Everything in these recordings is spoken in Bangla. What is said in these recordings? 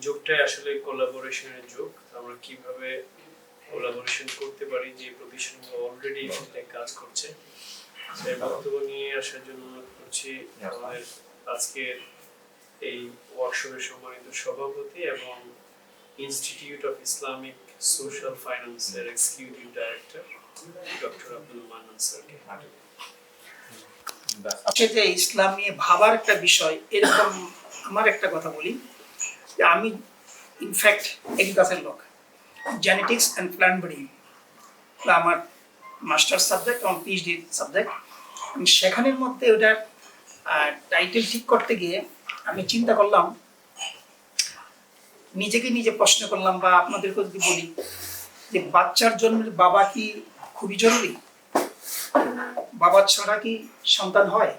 যুগটাই আসলে কোলাবোরেশনের যুগ। আমরা কিভাবে কোলাবোরেশন করতে পারি, যে প্রতিষ্ঠানগুলো অলরেডি এই ফিল্ডে কাজ করছে সেই বক্তব্য নিয়ে আসার জন্য অনুরোধ করছি আমাদের আজকের এই ওয়ার্কশপের সম্মানিত সভাপতি এবং ইনস্টিটিউট অফ ইসলামিক সোশ্যাল ফাইন্যান্সের executive director doctor Abdul Mannan স্যারকে। যে ইসলাম নিয়ে ভাবার একটা বিষয়, এরকম আমার একটা কথা বলি যে আমি ইনফ্যাক্ট এগ্রিকালচার লোক, জেনেটিক্স অ্যান্ড প্ল্যান্ট ব্রিডিং আমার মাস্টার সাবজেক্ট এবং পিএইচডি সাবজেক্ট। সেখানের মধ্যে ওটার টাইটেল ঠিক করতে গিয়ে আমি চিন্তা করলাম, নিজেকে নিজে প্রশ্ন করলাম, বা আপনাদেরকে যদি বলি যে বাচ্চার জন্মের বাবা কি খুবই জরুরি? বাবা ছাড়া কি সন্তান হয়?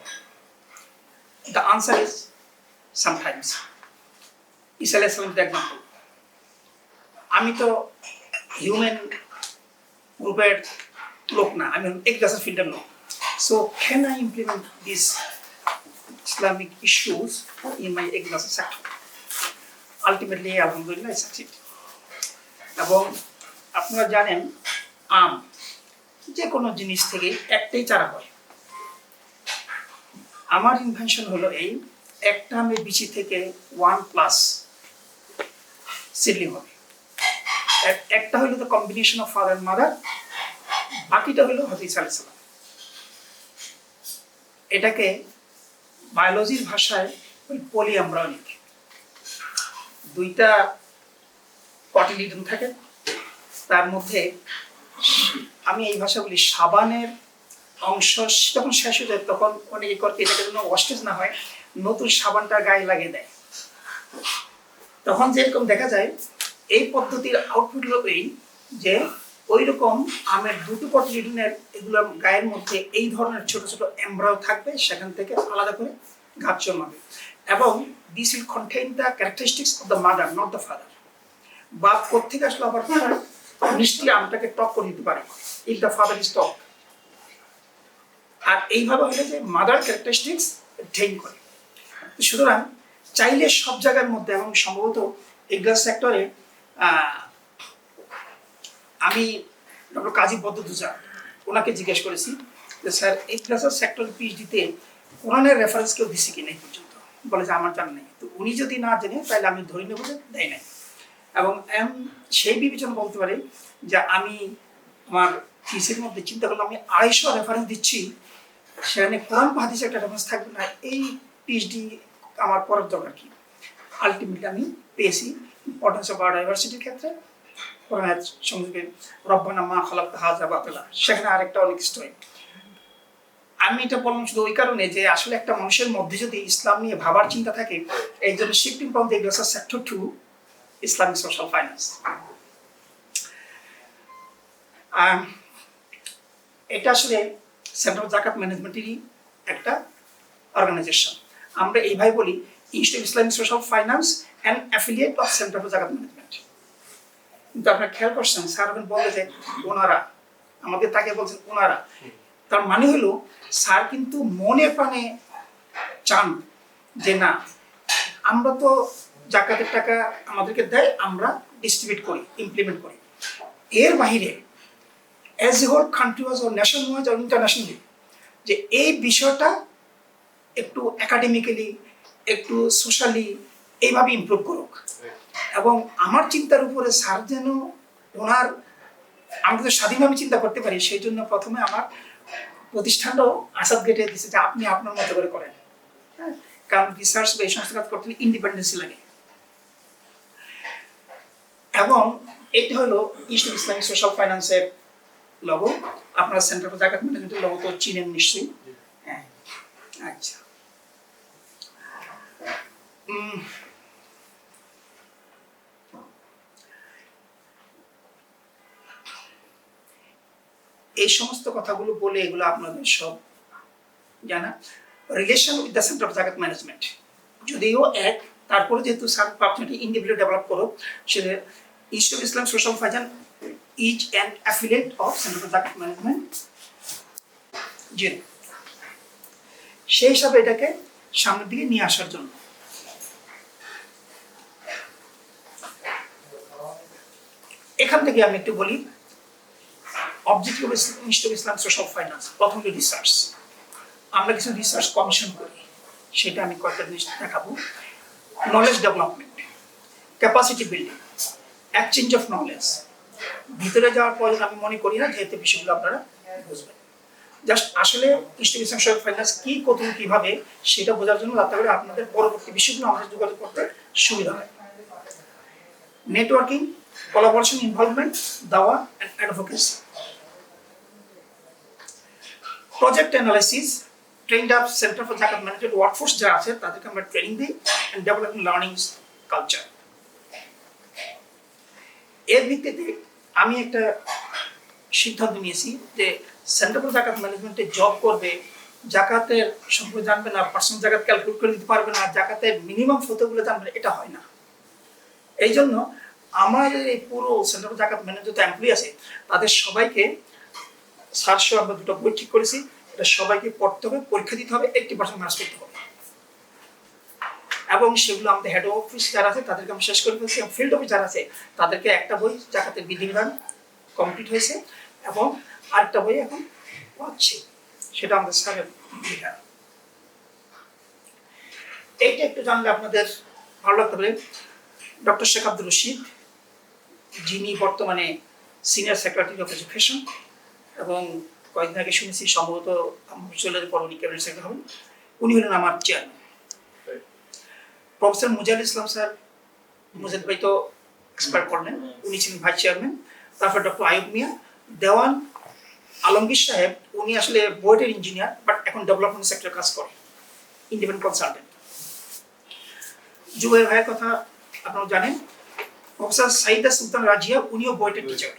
The answer is sometimes. ঈসা আলাইহিস সালামের এক্সাম্পল। আমি তো হিউম্যান গ্রুপের লোক না, আমি এগ্রিকালচার ফিল্ডের লোক। So can I implement these Islamic issues in my agriculture sector? Ultimately, alhamdulillah, I succeed. এবং আপনারা জানেন আম যে কোনো জিনিস থেকে একটাই চারা হয়। আমার ইনভেনশন হলো এই, একটা আমের বিচি থেকে 1+ সিডলিং হবে। একটা হলো the combination of father and mother, বাকিটা হলো হযরত ঈসা আলাইহিস সালাম। এটাকে বায়োলজির ভাষায় পলিএমব্রায়োনিক। দুইটা কটিলিডন থাকে, তার মধ্যে আমি এই ভাষা বলি সাবানের অংশ যখন শেষ হয়ে যায় তখন অনেকে করতে এটাকে যেন ওয়েস্টেজ না হয়, নতুন সাবানটা গায়ে লাগিয়ে দেয়। তখন যেরকম দেখা যায় এই পদ্ধতির আউটপুট হলো এই যে ওই রকম আমের দুটো কটিলিডনের এগুলো গায়ের মধ্যে এই ধরনের ছোট ছোট এমব্রায়ো থাকবে, সেখান থেকে আলাদা করে গাছ জন্মাবে। এবং this will contain the characteristics of the mother, not the father. বাপ কোত্থেকে আসলো আবার মিষ্টি আমটাকে টক করে দিতে পারে ইফ দ্য ফাদার ইজ টক। আর এইভাবে হলে যে মাদার ক্যারেক্টারিস্টিক্স টেইন করে। সুতরাং চাইলে সব জায়গার মধ্যে, এবং সম্ভবত এগ্রিকালচার সেক্টরে আমি ডক্টর কাজী বদরুদ্দোজা ওনাকে জিজ্ঞেস করেছি যে স্যার এগ্রিকালচার সেক্টর পিএইচডিতে কোরআনের রেফারেন্স কেউ দিচ্ছে কিনা এই পর্যন্ত। বলে যে আমার জানা নেই। তো উনি যদি না জেনে তাহলে আমি ধরে নেব যে দেয় নাই। এবং সেই বিবেচনা বলতে পারে যে আমি আমার থিসিসের মধ্যে চিন্তা করলাম আমি 250 রেফারেন্স দিচ্ছি, সেখানে কোরআন বা হাদিসের একটা রেফারেন্স থাকবে না, এই পিএইচডি আমার করার দরকার কি? আলটিমেটলি আমি পেয়েছি ইম্পর্টেন্স অফ বায়োডাইভার্সিটির ক্ষেত্রে কোরআনের সঙ্গে রব্বানা মা খালাকতা হাযা বাতিলা, সেখানে আরেকটা অনেক স্টোরি। আমি এটা বললাম শুধু ওই কারণে যে আসলে একটা মানুষের মধ্যে যদি ইসলাম নিয়ে ভাবার চিন্তা থাকে, এই জন্য shifting from the agriculture sector two Islamic social finance. এটা আসলে সেন্ট্রাল জাকাত ম্যানেজমেন্টেরই একটা অর্গানাইজেশন। আমরা এইভাবে বলি institute of Islamic social finance and affiliate of centre for জাকাত ম্যানেজমেন্ট। কিন্তু আপনারা খেয়াল করছেন স্যার বলে যে ওনারা, আমাদের তাকে বলছেন ওনারা, তার মানে হলো স্যার কিন্তু মনে প্রাণে চান যে না, আমরা তো জাকাতের টাকা আমাদেরকে দেয়, আমরা ডিস্ট্রিবিউট করি, ইমপ্লিমেন্ট করি। এর বাইরে as a whole country wise or nation wise or internationally যে এই বিষয়টা একটু একাডেমিক্যালি, একটু সোশ্যালি এইভাবে ইমপ্রুভ করুক। এবং আমার চিন্তার উপরে স্যার যেন ওনার, আমি তো স্বাধীনভাবে চিন্তা করতে পারি, সেই জন্য প্রথমে আমার প্রতিষ্ঠানটাও আসাদ গেটে দিচ্ছে যে আপনি আপনার মতো করে করেন। হ্যাঁ, কারণ রিসার্চ বা এই সমস্ত কাজ করতে হলে ইন্ডিপেন্ডেন্সি লাগে। এবং এটা হলো ইনস্টিটিউট অফ ইসলামিক সোশ্যাল ফাইন্যান্সের লোগো। আপনারা সেন্টার ফর জাকাত ম্যানেজমেন্টের লোগো তো চিনেন নিশ্চয়ই। হ্যাঁ, আচ্ছা। এই সমস্ত কথাগুলো বলে এগুলো আপনাদের সব জানা। Relation with the centre of zakat management যদিও এক, তারপরে যেহেতু সাব পার্টনারটি ইন্ডিভিজুয়ালি ডেভেলপ করো, সেটা institute of Islam social finance is an affiliate of centre for জাকাত ম্যানেজমেন্ট জিরো। সেই হিসাবে এটাকে সামনের দিকে নিয়ে আসার জন্য এখান থেকে আমি একটু বলি objective institute of Islamic social finance. প্রথমে রিসার্চ, আমরা কিছু রিসার্চ কমিশন করি, সেটা আমি কয়েকটা জিনিস দেখাবো। Knowledge development, capacity building, exchange of knowledge. ভিতরে যাওয়ার প্রয়োজন আমি মনে করি না, যেহেতু বিষয়গুলো আপনারা বুঝবেন। জাস্ট আসলে ইনস্টিটিউশন সোশ্যাল ফাইন্যান্স কি, কত, কিভাবে সেটা বোঝার জন্য যাতে করে আপনাদের পরবর্তী বিষয়গুলো আমাদের যোগাযোগ করতে সুবিধা হয়। নেটওয়ার্কিং, কোলাবোরেশন, ইনভলভমেন্ট, দাওয়া and advocacy. Project analysis, trend up centre for জাকাত ম্যানেজমেন্ট ওয়ার্কফোর্স যারা আছে তাদেরকে আমরা ট্রেনিং দিই এন্ড ডেভেলপিং লার্নিং কালচার। এর ভিত্তিতে আমি একটা সিদ্ধান্ত নিয়েছি যে সেন্টার ফর জাকাত ম্যানেজমেন্টে জব করবে, জাকাতের সম্পর্কে জানবে না, পার্সোনাল জাকাত ক্যালকুলেট করে দিতে পারবে না, জাকাতের মিনিমাম ফতোগুলো জানবে না, এটা হয় না। এই জন্য আমাদের এই পুরো সেন্টার ফর জাকাত ম্যানেজমেন্ট এমপ্লয়ি আছে তাদের সবাইকে 700 আমরা দুটো বই ঠিক করেছি, এটা সবাইকে পড়তে হবে, পরীক্ষা দিতে হবে, 80% মার্কস করতে হবে। এবং সেগুলো আমাদের হেড অফিস যারা আছে তাদেরকে আমি শেষ করে ফেলছি, ফিল্ড অফিস যারা আছে তাদেরকে একটা বই জাকাতের বিধিবিধান কমপ্লিট হয়েছে এবং আরেকটা বই এখন পাচ্ছি, সেটা আমাদের স্যারের লেখা। এইটা একটু জানলে আপনাদের ভালো লাগতে পারে। ডক্টর শেখ আব্দুর রশিদ, যিনি বর্তমানে সিনিয়র সেক্রেটারি অফ এডুকেশন এবং কয়েকদিন আগে শুনেছি সম্ভবত চলে পর উনি ক্যাবিনেট সেক্রেটারি হবেন, উনি হলেন আমার চেয়ারম্যান। প্রফেসর মুজাহিদ ইসলাম স্যার, মুজাহিদ ভাই তো এক্সপায়ার করলেন, উনি ছিলেন ভাইস চেয়ারম্যান। তারপর ডক্টর আয়ুব মিয়া, দেওয়ান আলমগীর সাহেব, উনি আসলে বোর্ডের ইঞ্জিনিয়ার বাট এখন ডেভেলপমেন্ট সেক্টরে কাজ করে, ইন্ডিপেন্ডেন্ট কনসালটেন্ট। জুবাইর ভাইয়ের কথা আপনারা জানেন। প্রফেসর সাইদা সুলতান রাজিয়া, উনিও বোর্ডের টিচার।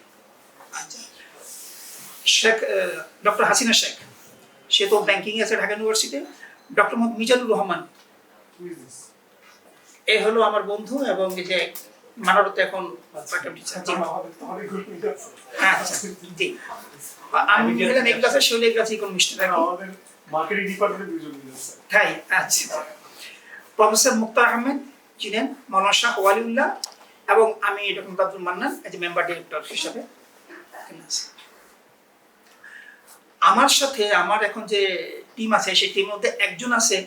আচ্ছা, শেখ ডক্টর হাসিনা শেখ, সে তো ব্যাংকিং আছে ঢাকা ইউনিভার্সিটি। ডক্টর মোহাম্মদ মিজানুর রহমান, এ হলো আমার বন্ধু এবং এই যে মানবত এখন জি, আমি গেলাম এক ক্লাসে, শৈলী ক্লাসে ইকোনমিস্ট মার্কেটিং ডিপার্টমেন্টে দুইজন আছে। তাই আচ্ছা। প্রফেসর মুক্তার আহমেদ ছিলেন, মাওলানা শাহ ওয়ালিউল্লাহ এবং আমি doctor Abdul Mannan as a member director হিসাবে। আমার সাথে আমার এখন যে টিম আছে সেই টিমের মধ্যে একজন আছে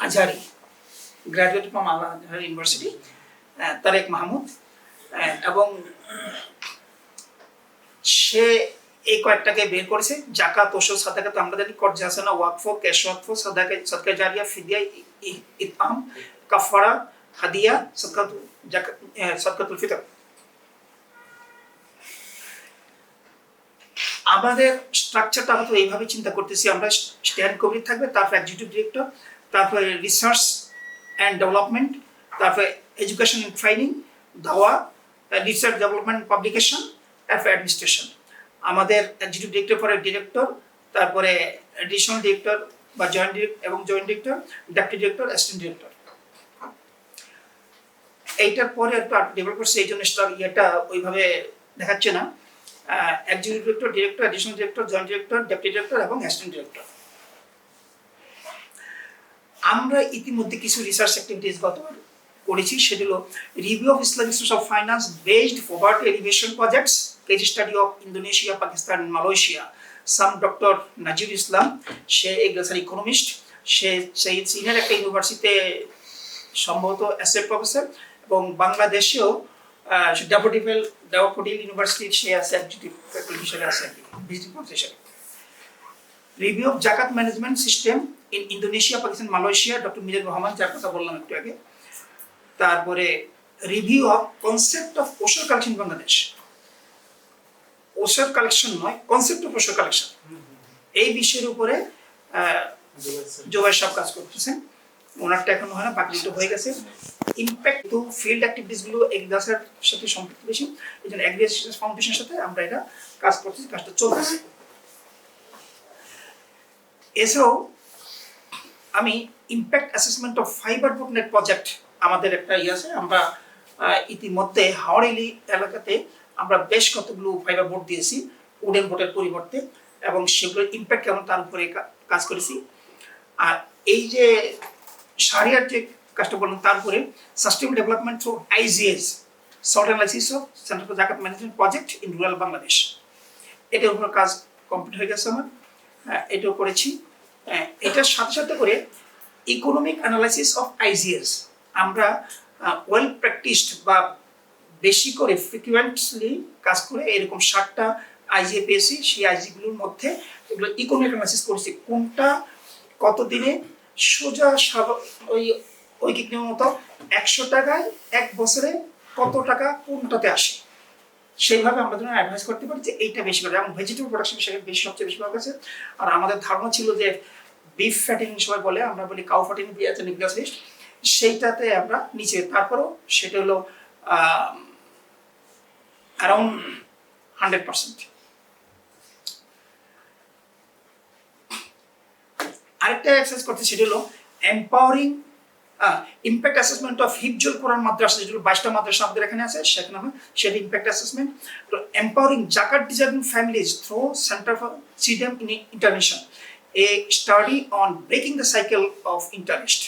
Azhari, graduate from Azhar university, Tarek Mahmud, এবং সে এই কয়েকটাকে বের করেছে। জাকাত, ওসল, সাদাকাত আমরা জানি, কর্জা হাসানা, ওয়াকফ, ক্যাশ ওয়াকফ, সাদকা জারিয়া, ফিদিয়া, ইতআম, কাফারা, হাদিয়া, সাদকাতুল ফিতর। আমাদের স্ট্রাকচারটা আমরা তো এইভাবে চিন্তা করতেছি, আমরা স্ট্যান্ড কমিটি থাকবে, তারপর এক্সিকিউটিভ ডিরেক্টর, তারপরে রিসার্চ অ্যান্ড ডেভেলপমেন্ট, তারপরে এডুকেশন অ্যান্ড ট্রেনিং, দাওয়া, রিসার্চ ডেভেলপমেন্ট, পাবলিকেশন, তারপরে অ্যাডমিনিস্ট্রেশন। আমাদের এক্সিকিউটিভ ডিরেক্টর পরে ডিরেক্টর, তারপরে এডিশনাল ডিরেক্টর বা জয়েন্ট ডিরেক্টর এবং joint director, deputy director, assistant director. এইটার পরে একটু ডেভেলপ করছে, এই জন্য ইয়েটা ওইভাবে দেখাচ্ছে না। Executive director, director, additional director, joint director, deputy director এবং অ্যাসিস্ট্যান্ট ডিরেক্টর। আমরা ইতিমধ্যে কিছু রিসার্চ অ্যাক্টিভিটিস গতবার করেছি, সেগুলো review of Islamic social finance based poverty alleviation projects, case study of Indonesia, Pakistan, Malaysia. সাম ডক্টর নাজির ইসলাম, সে এগ্রিকালচার ইকোনমিস্ট, সে সেই সিনিয়র একটা ইউনিভার্সিটিতে সম্ভবত অ্যাসোসিয়েট প্রফেসর, এবং বাংলাদেশেও ড্যাফোডিল ইউনিভার্সিটির সে আছে এক্সিকিউটিভ ফ্যাকাল্টি হিসেবে আছে, visiting professor. Review of zakat management system in Indonesia, Pakistan, Malaysia, doctor Mizanur Rahman, যার কথা বললাম একটু আগে। তারপরে review of concept of ushr collection Bangladesh, ushr collection নয়, কনসেপ্ট অফ ওশর কালেকশন, এই বিষয়ের উপরে জোবাইর সাহেব কাজ করতেছেন। ওনারটা এখন হয় না, বাকি দুটো হয়ে গেছে। ইম্প্যাক্ট টু ফিল্ড অ্যাক্টিভিটিস গুলো এগ্রিকালচার সাথে সম্পৃক্ত বেশি, এই জন্য এগ্রিকালচার ফাউন্ডেশনের সাথে আমরা এটা কাজ করতেছি, কাজটা চলতেছে। এছাড়াও আমি impact assessment of fibre boat net project, আমাদের একটা ইয়ে আছে, আমরা ইতিমধ্যে হাওড়াইলি এলাকাতে আমরা বেশ কতগুলো ফাইবার বোট দিয়েছি উডেন বোটের পরিবর্তে, এবং সেগুলোর ইম্প্যাক্ট কেমন তার উপরে কাজ করেছি। আর এই যে সারিয়ার যে কাজটা বললাম, তারপরে sustainable development through IGS, SWOT analysis of centre for জাকাত management project in rural Bangladesh. এটার উপর কাজ কমপ্লিট হয়ে গেছে আমার, এটাও করেছি। এটার সাথে সাথে করে ইকোনমিক অ্যানালাইসিস অফ আইজিএস, আমরা ওয়েল প্র্যাকটিসড বা বেশি করে ফ্রিকুয়েন্টলি কাজ করে এরকম 60টা আইজিএ পেয়েছি। সেই আইজিগুলোর মধ্যে এগুলো ইকোনমিক অ্যানালাইসিস করেছি, কোনটা কতদিনে সোজা ওই ঐকিক নিয়ম মতো 100 টাকায় 1 বছরে কত টাকা কোনটাতে আসে, সেইভাবে আমরা যেন অ্যাডভাইস করতে পারি যে এইটা বেশি করে। এবং ভেজিটেবল প্রোডাকশন সেখানে বেশি, সবচেয়ে বেশি পাওয়া গেছে। আর আমাদের ধারণা ছিল যে বিফ ফ্যাটিং সবাই বলে, আমরা বলি কাউ ফ্যাটিং দিয়েছে নিউক্লিয়াস লিস্ট, সেইটাতে আমরা নিচে, তারপরও সেটা হলো অ্যারাউন্ড 100%। আরেকটা এক্সারসাইজ করতে, সেটা হলো এম্পাওয়ারিং ইম্প্যাক্ট অ্যাসেসমেন্ট অফ হিফজুল কোরআন মাদ্রাসা, যেগুলো 22টা মাদ্রাসা আমাদের এখানে আছে, সেখানে হয় সেটা ইম্প্যাক্ট অ্যাসেসমেন্ট। এম্পাওয়ারিং জাকাত deserving families through centre for freedom in international, a study on breaking the cycle of interest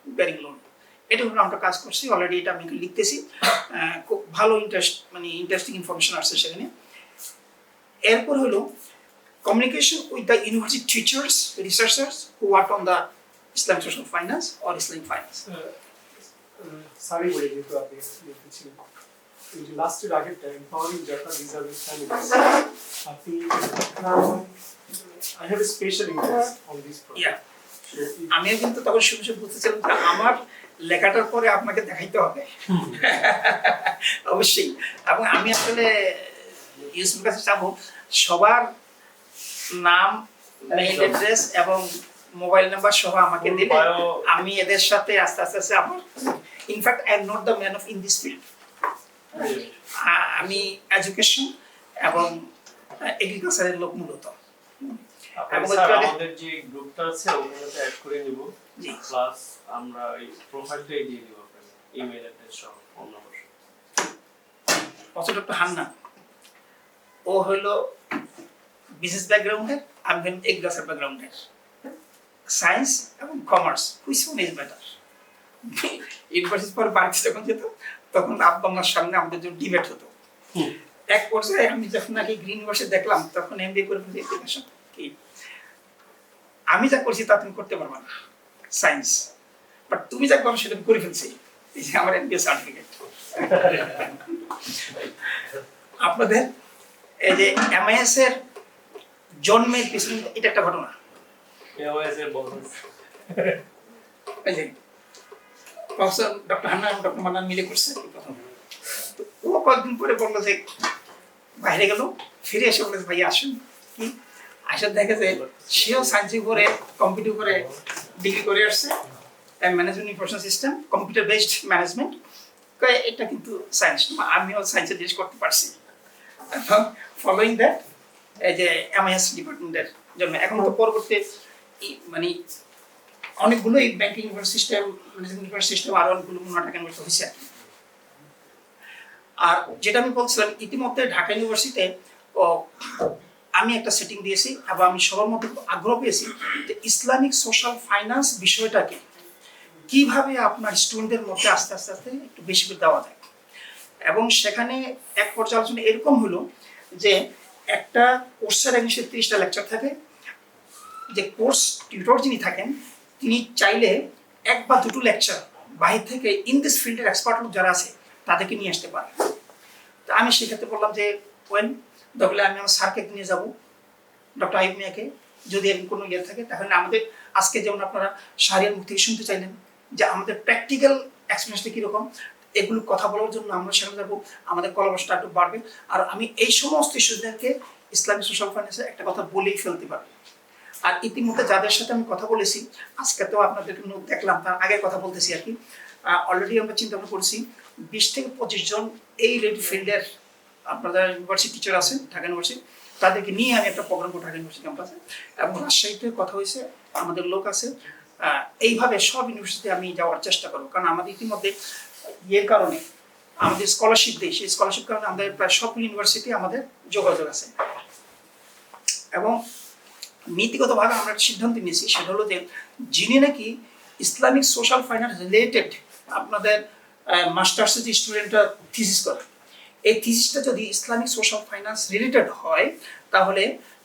bearing loan. এটা হলো আমরা কাজ করছি অলরেডি, এটা আমি লিখতেছি। খুব ভালো ইন্টারেস্টিং ইনফরমেশন আসছে সেখানে। এরপর হলো communication with the university teachers, researchers who work on the Islamic social finance or Islamic finance. Sorry বলে যেহেতু আপনি লিখেছিলেন, এই যে লাস্টের আগেরটা এম্পাওয়ারিং জাকাত ডিজার্ভিং ফ্যামিলিজ, আপনি I have a special interest on this project. Yeah. আমিও কিন্তু তখন শুরু বুঝতেছিলাম যে আমার লেখাটার পরে আপনাকে দেখাইতে হবে অবশ্যই। এবং আমি আসলে ইউসুফের কাছে চাবো সবার নাম, মেইল অ্যাড্রেস এবং মোবাইল নাম্বার সহ আমাকে দিলে আমি এদের সাথে আস্তে আস্তে আমার, in fact I am not the man of in this field. আমি এডুকেশন এবং এগ্রিকালচারের লোক মূলত। আমাদের যে গ্রুপটা আছে ওখানেতে অ্যাড করে নিব, প্লাস আমরা এই প্রোফাইলটাই দিয়ে দিব আপনাকে, ইমেল অ্যাড্রেস সহ ফোন নাম্বার সহ। অথচ ডক্টর হান্নান, ও হলো বিজনেস ব্যাকগ্রাউন্ডের, আমি হলাম এগ্রিকালচার ব্যাকগ্রাউন্ডের, সায়েন্স এবং commerce, which one is better? University পরে বাড়িতে যখন যেত তখন আব্বা আমার সামনে আমাদের জন্য ডিবেট হতো। এক পর্যায়ে আমি যখন নাকি গ্রিন ইউনিভার্সিটি দেখলাম তখন এমবিএ করে ফেলছি এডুকেশন কি, আমি যা করছি তা তুমি করতে পারবা না সায়েন্স, বাট তুমি যা করো সেটা আমি করে ফেলছি, এই যে আমার এমবিএ সার্টিফিকেট। আপনাদের এই যে এমআইএস এর জন্মের পিছনে এটা একটা ঘটনা। এমআইএস এর বড় এই যে প্রফেসর ডক্টর হান্নান এবং ডক্টর মান্নান মিলে করছে প্রথম। তো ও কয়েকদিন পরে বললো যে বাইরে গেল, ফিরে এসে বলে ভাই আসুন, কি আসলে দেখে যে সেও সায়েন্সে করে কম্পিউটার করে ডিগ্রি করে আসছে, management information system, computer based management. এটা কিন্তু সায়েন্স, আমিও সায়েন্সে জিনিস করতে পারছি। এবং ফলোইং দ্যাট এই যে এমআইএস ডিপার্টমেন্টের জন্য এখন তো পরবর্তী অনেকগুলো এই ব্যাংকিং সিস্টেম, ম্যানেজমেন্ট সিস্টেম, আরো অনেকগুলো ঢাকা ইউনিভার্সিটি হয়েছে। আর যেটা আমি বলছিলাম, ইতিমধ্যে ঢাকা ইউনিভার্সিটিতে আমি একটা সেটিং দিয়েছি এবং আমি সবার মধ্যে আগ্রহ পেয়েছি যে ইসলামিক সোশ্যাল ফাইন্যান্স বিষয়টাকে কিভাবে আপনার স্টুডেন্টদের মধ্যে আস্তে আস্তে আস্তে একটু বেশি করে দেওয়া যায়। এবং সেখানে এক পর্যায়ে আলোচনা এরকম হলো যে একটা কোর্সের 30টা লেকচার থাকে, যে কোর্স টিউটর যিনি থাকেন তিনি চাইলে 1 বা 2টো লেকচার বাহির থেকে ইন দিস ফিল্ডের এক্সপার্ট লোক যারা আছে তাদেরকে নিয়ে আসতে পারে। তো আমি সেক্ষেত্রে বললাম যে ওয়েন তাহলে আমি আমার স্যারকে নিয়ে যাবো, ডক্টর আইব মিয়াকে, যদি এরকম কোনো ইয়ে থাকে। তাহলে আমাদের আজকে যেমন আপনারা শাহরিয়ার মুখ থেকে শুনতে চাইলেন যে আমাদের প্র্যাকটিক্যাল এক্সপিরিয়েন্সটা কীরকম, এগুলো কথা বলার জন্য আমরা সেখানে যাবো, আমাদের কলাবরটা একটু বাড়বে। আর আমি এই সমস্ত স্টুডেন্টদেরকে ইসলামিক সোশ্যাল ফাইন্যান্সের একটা কথা বলেই ফেলতে পারি। আর ইতিমধ্যে যাদের সাথে আমি কথা বলেছি, আজকে তো আপনাদেরকে দেখলাম, তার আগের কথা বলতেছি আর কি, অলরেডি আমরা চিন্তা ভাবনা করছি 20 থেকে 25 জন এই রেড ফিল্ডের আপনাদের ইউনিভার্সিটি টিচার আছেন ঢাকা ইউনিভার্সিটি, তাদেরকে নিয়ে আমি একটা প্রোগ্রাম করবো ঢাকা ইউনিভার্সিটি ক্যাম্পাসে। এবং রাজশাহীতে কথা হয়েছে, আমাদের লোক আছে। এইভাবে সব ইউনিভার্সিটিতে আমি যাওয়ার চেষ্টা করবো, কারণ আমাদের ইতিমধ্যে ইয়ের কারণে আমাদের স্কলারশিপ দেয়, সেই স্কলারশিপ কারণে আমাদের প্রায় সব ইউনিভার্সিটি আমাদের যোগাযোগ আছে। এবং নীতিগতভাবে আমরা একটা সিদ্ধান্ত নিয়েছি, সেটা হলো যে যিনি নাকি ইসলামিক সোশ্যাল ফাইন্যান্স রিলেটেড আপনাদের মাস্টার্সের যে স্টুডেন্টরা থিসিস করে, এই থিসিসটা যদি ইসলামিক সোশ্যাল ফাইন্যান্স রিলেটেড হয়, তাহলে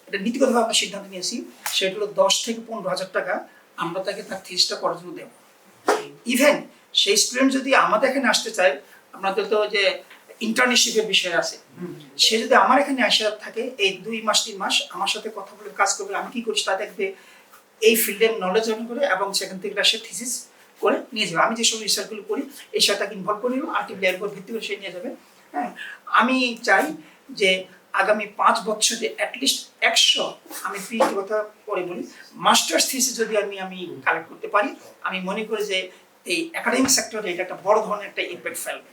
এটা নীতিগতভাবে আমরা সিদ্ধান্ত নিয়েছি সেটা হলো 10 থেকে 15,000 টাকা আমরা তাকে তার থিসিসটা করার জন্য দেবো। ইভেন সেই স্টুডেন্ট যদি আমাদের এখানে আসতে চায়, আপনাদের তো যে ইন্টার্নশিপের বিষয় আছে, সে যদি আমার এখানে আসা থাকে এই 2 মাস 3 মাস আমার সাথে কথা বলে কাজ করবে, আমি কি করি তা দেখবে, এই ফিল্ডের নলেজ অর্জন করে এবং সেখান থেকে সে থিসিস করে নিয়ে যাবে। আমি যেসব রিসার্চগুলো করি এই সাথে তাকে ইনভলভ করে নিব, আর্টিফিশিয়াল উপর ভিত্তি করে সে নিয়ে যাবে। হ্যাঁ, আমি চাই যে আগামী 5 বছরে অ্যাটলিস্ট 100, আমি পিএইচডি কথা পরে বলি, মাস্টার্স থিসিস যদি আমি কালেক্ট করতে পারি, আমি মনে করি যে এই একাডেমিক সেক্টরে এটা একটা বড় ধরনের একটা ইম্প্যাক্ট ফেলবে।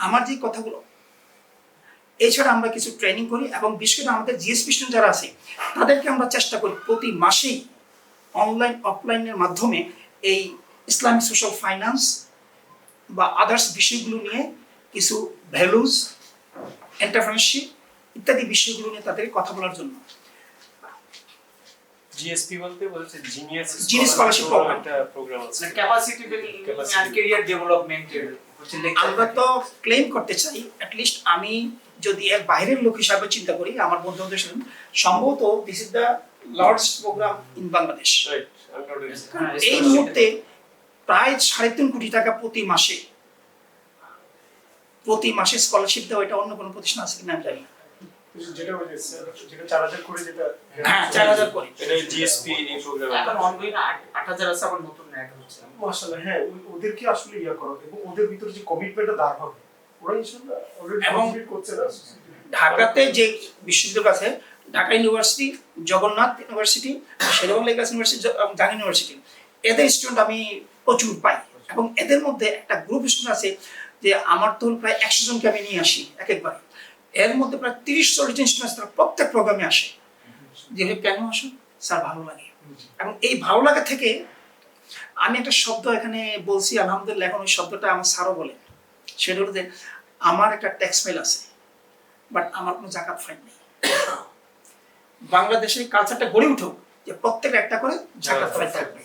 আমার যে কথাগুলো, এছাড়া আমরা কিছু ট্রেনিং করি এবং বিশেষ করে আমাদের জিএসপি স্টুডেন্ট যারা আছে তাদেরকে আমরা চেষ্টা করি প্রতি মাসেই অনলাইন অফলাইনের মাধ্যমে এই ইসলামিক সোশ্যাল ফাইন্যান্স বা আদার্স বিষয়গুলো নিয়ে কিছু ভ্যালুজ, এন্টারপ্রেনারশিপ ইত্যাদি বিষয়গুলো নিয়ে তাদেরকে কথা বলার জন্য। জিএসপি বলতে বলছে জিনিয়াস স্কলারশিপ প্রোগ্রাম, একটা প্রোগ্রাম আছে, ক্যাপাসিটি বিল্ডিং এন্ড ক্যারিয়ার ডেভেলপমেন্টের হচ্ছে আমরা তো ক্লেম করতে চাই অ্যাটলিস্ট আমি যদি এর বাইরের লোক হিসাবে চিন্তা করি, আমার বন্ধুদের সাথে সম্ভবত this is the largest programme in Bangladesh. Right. এই মুহূর্তে প্রায় 3.5 কোটি টাকা প্রতি মাসে স্কলারশিপ দেওয়া, এটা অন্য কোনো প্রতিষ্ঠান আছে কিনা আমি জানি না। যেটা 4,000 করে যেটা, হ্যাঁ 4,000 করে এটা জিএসপি এই প্রোগ্রাম এখন অনগোইং 8,000 আছে, আবার নতুন অ্যাড হচ্ছে। মাশাআল্লাহ। হ্যাঁ, ওদেরকে আসলে করা এবং ওদের ভিতরে যে কমিটমেন্টটা দাঁড় হবে, ওরা ইনশাআল্লাহ অলরেডি এবং কমিট করছে না। ঢাকাতে যে বিশ্ববিদ্যালয় আছে, Dhaka university, Jagannath university, Sher-e-Bangla university, Jahangir university, এদের স্টুডেন্ট আমি প্রচুর পাই এবং এদের মধ্যে একটা গ্রুপ স্টুডেন্ট আছে যে আমার তো প্রায় 100 জনকে আমি নিয়ে আসি একবার, এর মধ্যে প্রায় 30-40 জন স্টুডেন্ট তারা প্রত্যেক প্রোগ্রামে আসে। যে কেন আসো স্যার, ভালো লাগে। এবং এই ভালো লাগা থেকে আমি একটা শব্দ এখানে বলছি আলহামদুলিল্লাহ, এখন ওই শব্দটা আমার স্যারও বলে, সেটা হলো যে আমার একটা ট্যাক্স ফাইল আছে বাট আমার কোনো জাকাত ফাইল নেই। বাংলাদেশের কালচারটা গড়ে উঠুক যে প্রত্যেক একটা করে জাকাত ফাইল থাকবে।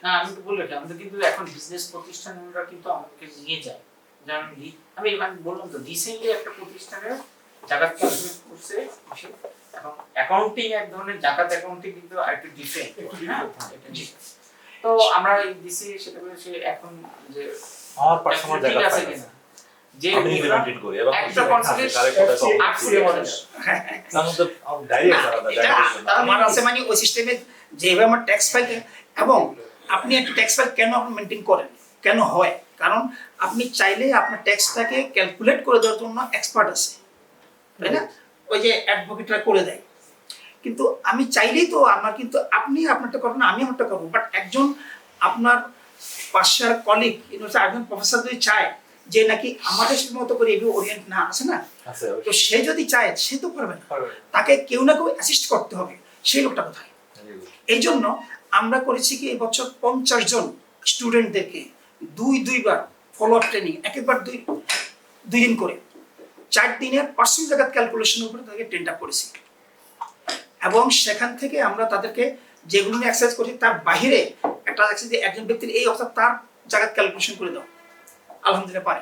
না, আমি তো বললাম আমাদের কিন্তু এখন বিজনেস প্রতিষ্ঠানরা কিন্তু আমাদেরকে নিয়ে যায়। যেমন আমি বললাম তো রিসেন্টলি একটা প্রতিষ্ঠানে জাকাত ক্যালকুলেট করছে, এবং অ্যাকাউন্টিং এক ধরনের জাকাত অ্যাকাউন্টিং কিন্তু একটু ডিফারেন্ট। তো আমরা এই দিছি সেটা বলেছি এখন যে আমার পার্সোনাল জায়গা আছে আছে কিনা, যে আমি নিজে মেইনটেইন করি এবং একটা কনসিডার তার মধ্যে ডাইরি আছে আলাদা ডাইরি। আমার আছে মানে ওই সিস্টেমে যেভাবে আমার ট্যাক্স ফাইল, এবং আপনি একটা ট্যাক্স ফাইল কেন মেনটেন করেন, কেন হয়, কারণ আপনি চাইলে আপনার ট্যাক্সটাকে ক্যালকুলেট করে দেওয়ার জন্য এক্সপার্ট আছে, তাই না? ওই যে অ্যাডভোকেটরা করে দেয়, কিন্তু আমি চাইলেই তো আমার, কিন্তু আপনি আপনারটা করবেন না, আমি আমারটা করবো, বাট একজন আপনার পাশের কলিগ একজন প্রফেসর যদি চায় যে নাকি আমাদের মতো করে এভাবে ওরিয়েন্ট না আছে না, তো সে যদি চায় সে তো পারবে না, তাকে কেউ না কেউ অ্যাসিস্ট করতে হবে, সেই লোকটা কোথায়? এই জন্য আমরা করেছি কি এই বছর 50 জন স্টুডেন্টদেরকে 2বার ফলো আপ ট্রেনিং, একবার 2 দিন করে 4 দিনের পার্সোনাল জাকাত ক্যালকুলেশনের উপরে তাদেরকে ট্রেন আপ করেছি, এবং সেখান থেকে আমরা তাদেরকে যেগুলো নিয়ে এক্সারসাইজ করছি তার বাইরে একটা আছে যে একজন ব্যক্তির এই অবস্থা তার জাকাত ক্যালকুলেশন করে দাও, আলহামদুলিল্লাহ পারে।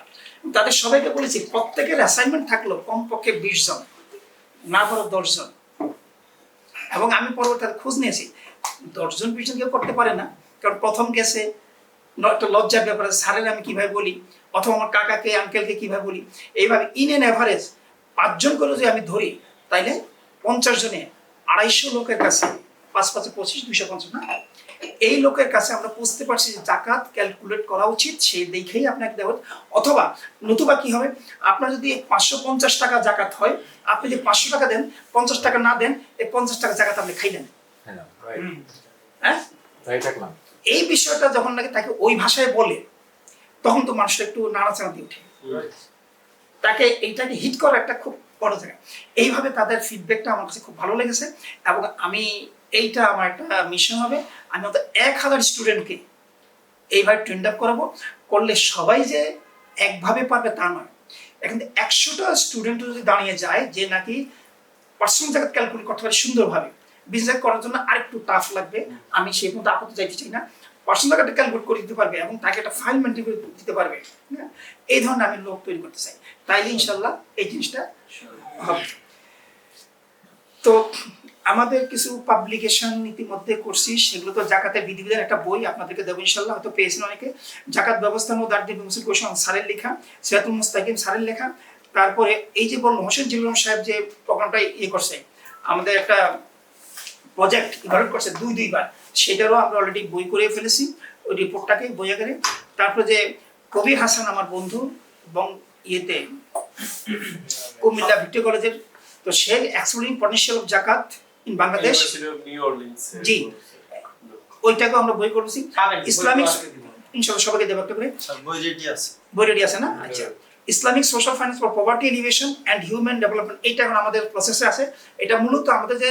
তাদের সবাইকে বলেছি প্রত্যেকের অ্যাসাইনমেন্ট থাকলো কমপক্ষে 20 জন, না করো 10 জন, এবং আমি পরবর্তী খোঁজ নিয়েছি 10 জন 20 জন কেউ করতে পারে না, কারণ প্রথম গেছে একটা লজ্জার ব্যাপার, স্যারের আমি কিভাবে বলি, অথবা আমার কাকাকে আঙ্কেলকে কিভাবে বলি, এইভাবে ইন এন অ্যাভারেজ 5 জন করে যদি আমি ধরি তাইলে 50 জনে 250 লোকের কাছে, 5 × 5 = 25, 250 না, এই লোকের কাছে আমরা বুঝতে পারছি যে জাকাত ক্যালকুলেট করা উচিত, সে দেখেই আপনাকে দেওয়া, অথবা নতুবা কি হবে, আপনার যদি 550 টাকা জাকাত হয়, আপনি যে 500 টাকা দেন, 50 টাকা না দেন, এই 50 টাকা জাকাত আপনি খাইলেন, হ্যাঁ রাইট রাখলাম। এই বিষয়টা যখন নাকি তাকে ওই ভাষায় বলে তখন তো মানুষটা একটু নাড়াচাড়া দিয়ে ওঠে, তাকে এইটাকে হিট করা একটা খুব বড় জায়গা। এইভাবে তাদের ফিডব্যাকটা আমার কাছে খুব ভালো লেগেছে, এবং আমি এইটা আমার একটা মিশন হবে, আমি অন্তত 1000 স্টুডেন্টকে এইভাবে ট্রেন আপ করাবো, করলে সবাই যে একভাবে পারবে তা নয়, এখন 100টা স্টুডেন্ট যদি দাঁড়িয়ে যায় যে নাকি পার্সোনাল জাকাত ক্যালকুলেট করতে পারে সুন্দরভাবে, বিজনেস করার জন্য আরেকটু টাফ লাগবে, আমি সেই মতো আপত্তি চাইতে চাই না, পার্সোনাল জাকাতটা ক্যালকুলেট করে দিতে পারবে এবং তাকে একটা ফাইল মেনটেন করে দিতে পারবে, হ্যাঁ, এই ধরনের আমি লোক তৈরি করতে চাই, তাইলে ইনশাল্লাহ এই জিনিসটা হবে। তো আমাদের কিছু পাবলিকেশন ইতিমধ্যে করছি, সেগুলো তো জাকাতের বিধিবিধান একটা বই আপনাদেরকে দেবো ইনশাল্লাহ, হয়তো পেয়েছেন অনেকে। জাকাত ব্যবস্থান ও দার্দি মুসলিম কোশন স্যারের লেখা, সিরাতুল মুস্তাকিম স্যারের লেখা। তারপরে এই যে বললো হোসেন জিল্লুর সাহেব যে প্রোগ্রামটা করছে, আমাদের একটা প্রজেক্ট ইভালুয়েট করছে দুইবার, সেটারও আমরা অলরেডি বই করে ফেলেছি ওই রিপোর্টটাকে বই আকারে। তারপরে যে কবির হাসান আমার বন্ধু এবং কুমিল্লা ভিক্টোরিয়া কলেজের, তো সে এক্সপ্লোরিং পটেনশিয়াল অফ জাকাত ইন বাংলাদেশ, জি, ওইটাকেও আমরা বই করেছি। ইসলামিক ইনশাআল্লাহ সবাইকে দেব একটা করে, বই রেডি আছে না? আচ্ছা, Islamic social finance for poverty elevation and human development, এটা এখন আমাদের প্রসেসে আছে। এটা মূলত আমাদের যে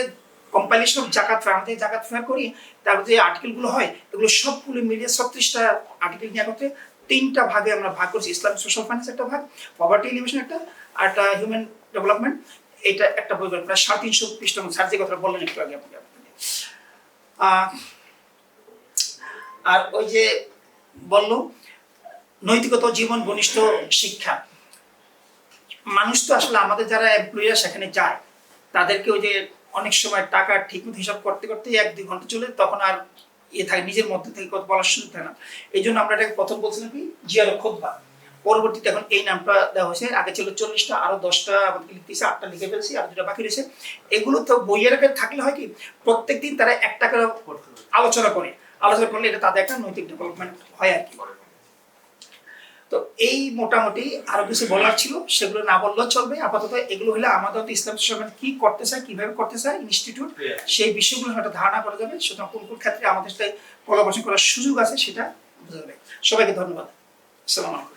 কম্পাইলেশন অফ জাকাত ফেয়ার, আমাদের জাকাত ফেয়ার করি, তারপর যে আর্টিকেলগুলো হয় এগুলো সবগুলো মিলিয়ে 36টা আর্টিকেল নিয়ে করতে 3টা ভাগে আমরা ভাগ করছি। ইসলামিক সোশ্যাল ফাইন্যান্স একটা ভাগ, পভার্টি এলিভেশন একটা, আর একটা হিউম্যান ডেভেলপমেন্ট, এটা একটা বই করে প্রায় 350 পৃষ্ঠা। স্যার যে কথা বললেন একটু আগে আপনাকে, আর ওই যে বললো নৈতিকতা জীবন ঘনিষ্ঠ শিক্ষা, মানুষ তো আসলে আমাদের যারা এমপ্লয়িরা সেখানে যায় তাদেরকে ওই যে অনেক সময় টাকা ঠিকমতো হিসাব করতে করতে 1-2 ঘন্টা চলে, তখন আর থাকে নিজের মধ্যে থেকে কথা বলার সুযোগ থাকে না। এই জন্য আমরা এটাকে প্রথম বলছিলাম কি জিয়ারত খুতবা, পরবর্তীতে এখন এই নামটা দেওয়া হয়েছে। আগে ছিল 40টা, আরো 10টা আমাদেরকে লিখতেছে, 8টা লিখে ফেলছি, আর 2টা বাকি রয়েছে। এগুলো তো বইয়ের আকারে থাকলে হয় কি প্রত্যেকদিন তারা একটা করে আলোচনা করলে এটা তাদের একটা নৈতিক ডেভেলপমেন্ট হয় আর কি। তো এই মোটামুটি আরো কিছু বলার ছিল, সেগুলো না বললেও চলবে। আপাতত এগুলো হলে আমাদের ইসলাম সোসাইটি কি করতে চায়, কিভাবে করতে চায় ইনস্টিটিউট, সেই বিষয়গুলো একটা ধারণা করা যাবে। সুতরাং কোন কোন ক্ষেত্রে আমাদের সাথে কোলাবোরেশন করার সুযোগ আছে সেটা বোঝা যাবে। সবাইকে ধন্যবাদ। আসসালামু আলাইকুম।